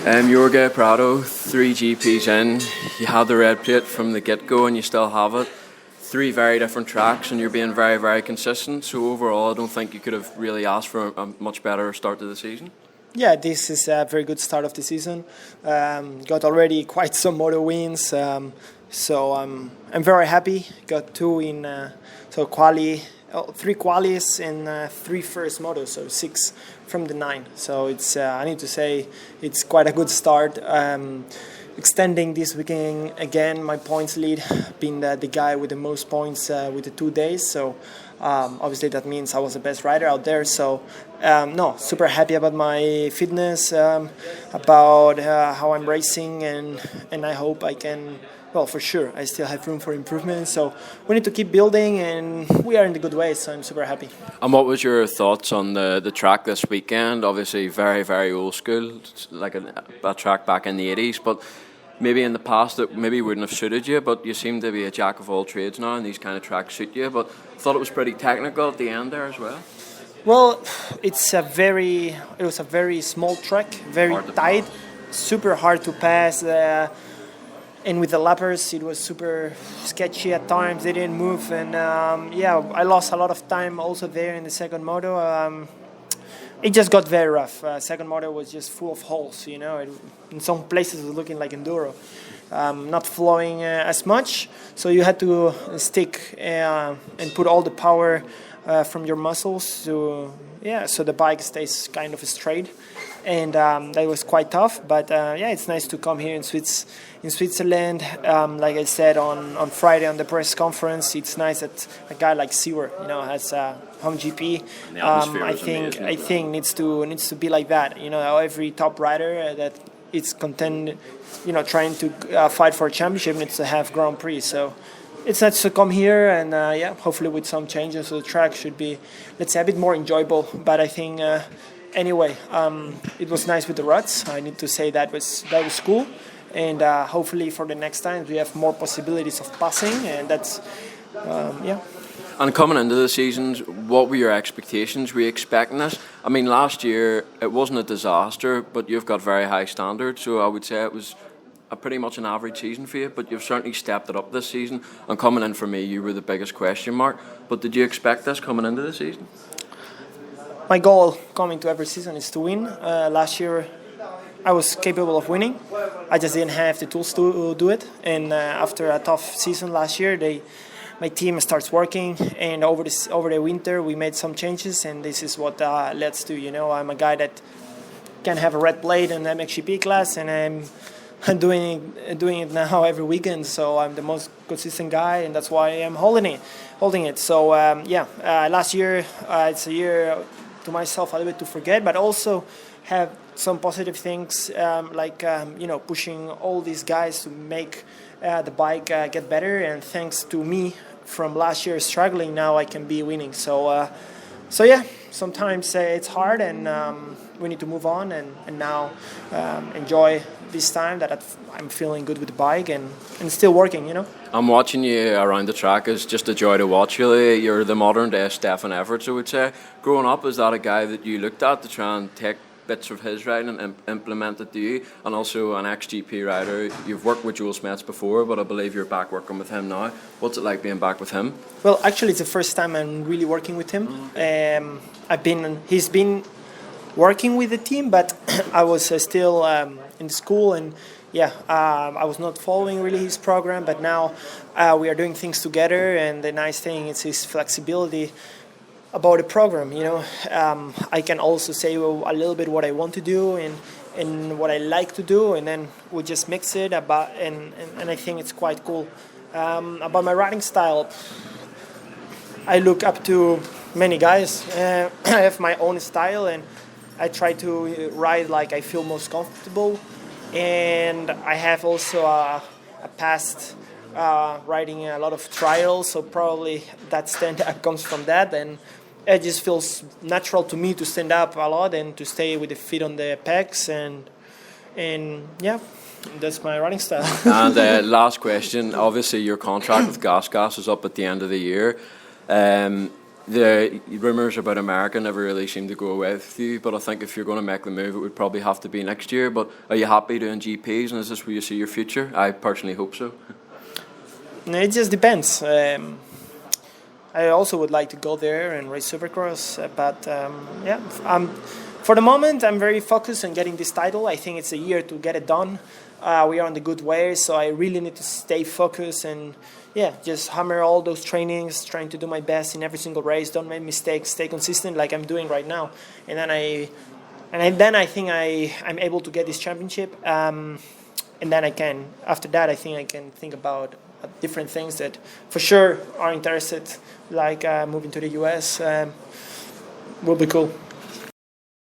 Jorge Prado, 3 GPs in, you had the red plate from the get-go and you still have it. 3 very different tracks and you're being very, very consistent. So overall, I don't think you could have really asked for a much better start to the season. Yeah, this is a very good start of the season. Got already quite some Moto wins, so I'm very happy. Got 2 in quali. 3 qualis and 3 first motos, so 6 from the 9. So it's I need to say it's quite a good start. Extending this weekend again, my points lead, being the guy with the most points with the 2 days. So obviously that means I was the best rider out there. So super happy about my fitness, about how I'm racing, and I hope I can. Well, for sure, I still have room for improvement. So we need to keep building, and we are in the good way. So I'm super happy. And what was your thoughts on the track this weekend? Obviously, very, very old school, like a track back in the 80s. But maybe in the past it maybe wouldn't have suited you. But you seem to be a jack of all trades now, and these kind of tracks suit you. But I thought it was pretty technical at the end there as well. Well, it was a very small track, very tight, super hard to pass. And with the lappers, it was super sketchy at times. They didn't move, and I lost a lot of time also there in the second moto. It just got very rough. Second moto was just full of holes, you know. In some places, it was looking like enduro, not flowing as much. So you had to stick and put all the power from your muscles so the bike stays kind of straight. And that was quite tough, but it's nice to come here in Switzerland. Like I said on Friday on the press conference, it's nice that a guy like Sewer, has home GP. I think needs to be like that. Every top rider that is content, trying to fight for a championship needs to have Grand Prix. So it's nice to come here, and hopefully with some changes, so the track should be, let's say, a bit more enjoyable. But I think. Anyway, it was nice with the ruts. I need to say that was cool, and hopefully for the next time we have more possibilities of passing, and that's And coming into the seasons, what were your expectations? Were you expecting this? I mean, last year it wasn't a disaster, but you've got very high standards, so I would say it was pretty much an average season for you, but you've certainly stepped it up this season. And coming in for me, you were the biggest question mark. But did you expect this coming into the season? My goal coming to every season is to win. Last year, I was capable of winning. I just didn't have the tools to do it. And after a tough season last year, my team starts working. And over the winter, we made some changes. And this is what leads to, I'm a guy that can have a red plate in the MXGP class, and I'm doing it now every weekend. So I'm the most consistent guy, and that's why I'm holding it. So last year it's a year to myself a little bit to forget, but also have some positive things pushing all these guys to make the bike get better. And thanks to me from last year struggling, now I can be winning. So sometimes it's hard, and we need to move on and now enjoy this time that I'm feeling good with the bike and still working, I'm watching you around the track. It's just a joy to watch, really. You're the modern day Stefan Everts, I would say. Growing up, is that a guy that you looked at to try and take bits of his riding and implement it to you? And also an ex-GP rider. You've worked with Joel Smets before, but I believe you're back working with him now. What's it like being back with him? Well, actually, it's the first time I'm really working with him. He's been working with the team, but I was still in school, and I was not following really his program. But now we are doing things together, and the nice thing is his flexibility about the program. I can also say a little bit what I want to do and what I like to do, and then we just mix it and I think it's quite cool. About my riding style, I look up to many guys. I have my own style, and I try to ride like I feel most comfortable. And I have also a past riding a lot of trials, so probably that stand up comes from that. And it just feels natural to me to stand up a lot and to stay with the feet on the pegs, and that's my riding style. And last question, obviously your contract with Gas is up at the end of the year. The rumours about America never really seem to go away with you, but I think if you're going to make the move, it would probably have to be next year. But are you happy doing GPs, and is this where you see your future? I personally hope so. It just depends. I also would like to go there and race Supercross, but for the moment, I'm very focused on getting this title. I think it's a year to get it done. We are on the good way, so I really need to stay focused and just hammer all those trainings, trying to do my best in every single race. Don't make mistakes, stay consistent like I'm doing right now. And then I think I'm able to get this championship. And then after that, I think I can think about different things that for sure are interested, like moving to the US. Will be cool.